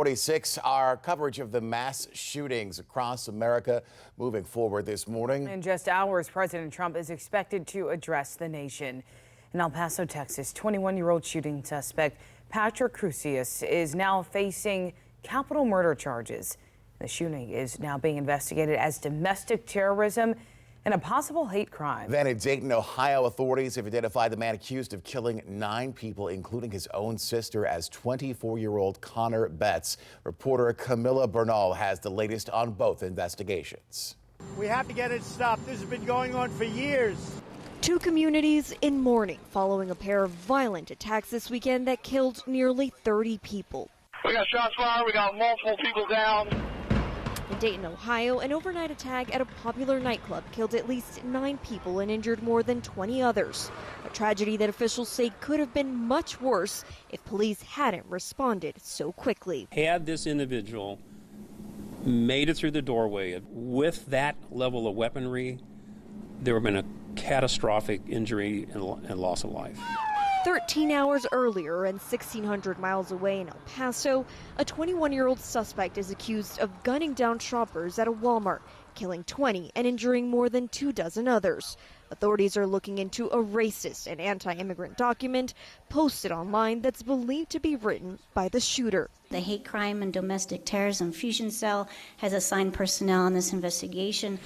46, our coverage of the mass shootings across America moving forward this morning. In just hours, President Trump is expected to address the nation. In El Paso, Texas, 21-year-old shooting suspect Patrick Crusius is now facing capital murder charges. The shooting is now being investigated as domestic terrorism and a possible hate crime. Then in Dayton, Ohio, authorities have identified the man accused of killing 9 people, including his own sister, as 24-year-old Connor Betts. Reporter Camilla Bernal has the latest on both investigations. We have to get it stopped. This has been going on for years. Two communities in mourning following a pair of violent attacks this weekend that killed nearly 30 people. We got shots fired. We got multiple people down. In Dayton, Ohio, an overnight attack at a popular nightclub killed at least 9 people and injured more than 20 others. A tragedy that officials say could have been much worse if police hadn't responded so quickly. Had this individual made it through the doorway with that level of weaponry, there would have been a catastrophic injury and loss of life. 13 hours earlier and 1,600 miles away in El Paso, a 21-year-old suspect is accused of gunning down shoppers at a Walmart, killing 20 and injuring more than 24 others. Authorities are looking into a racist and anti-immigrant document posted online that's believed to be written by the shooter. The Hate Crime and Domestic Terrorism Fusion Cell has assigned personnel on this investigation.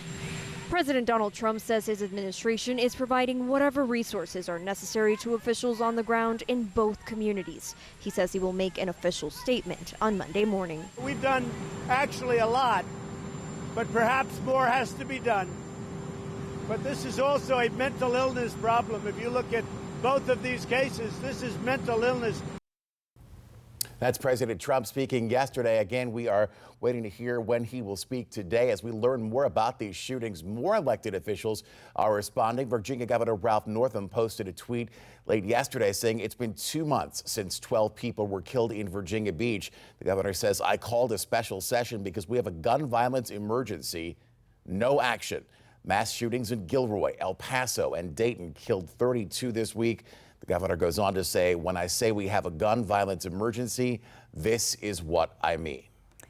President Donald Trump says his administration is providing whatever resources are necessary to officials on the ground in both communities. He says he will make an official statement on Monday morning. We've done actually a lot, but perhaps more has to be done. But this is also a mental illness problem. If you look at both of these cases, this is mental illness. That's President Trump speaking yesterday. Again, we are waiting to hear when he will speak today. As we learn more about these shootings, more elected officials are responding. Virginia Governor Ralph Northam posted a tweet late yesterday saying it's been 2 months since 12 people were killed in Virginia Beach. The governor says, I called a special session because we have a gun violence emergency. No action. Mass shootings in Gilroy, El Paso, and Dayton killed 32 this week. The governor goes on to say, when I say we have a gun violence emergency, this is what I mean.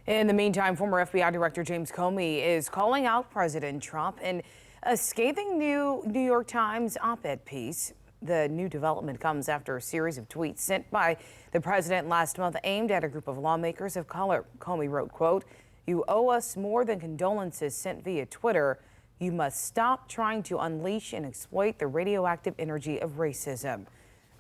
In the meantime, former FBI Director James Comey is calling out President Trump in a scathing new New York Times op-ed piece. The new development comes after a series of tweets sent by the president last month aimed at a group of lawmakers of color. Comey wrote, quote, "You owe us more than condolences sent via Twitter. You must stop trying to unleash and exploit the radioactive energy of racism."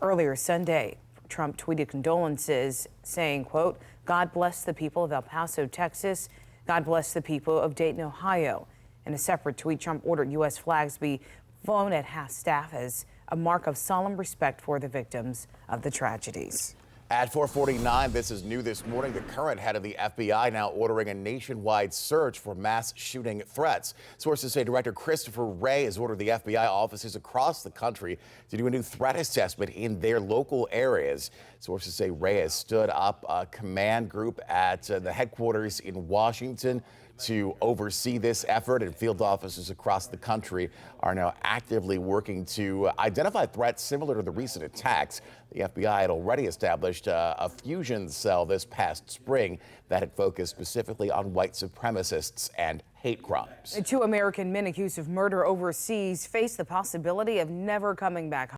Earlier Sunday, Trump tweeted condolences saying, quote, "God bless the people of El Paso, Texas. God bless the people of Dayton, Ohio." In a separate tweet, Trump ordered U.S. flags be flown at half-staff as a mark of solemn respect for the victims of the tragedies. At 4:49, this is new this morning. The current head of the FBI now ordering a nationwide search for mass shooting threats. Sources say Director Christopher Wray has ordered the FBI offices across the country to do a new threat assessment in their local areas. Sources say Wray has stood up a command group at the headquarters in Washington to oversee this effort, and field officers across the country are now actively working to identify threats similar to the recent attacks. The FBI had already established a fusion cell this past spring that had focused specifically on white supremacists and hate crimes. 2 American men accused of murder overseas face the possibility of never coming back home.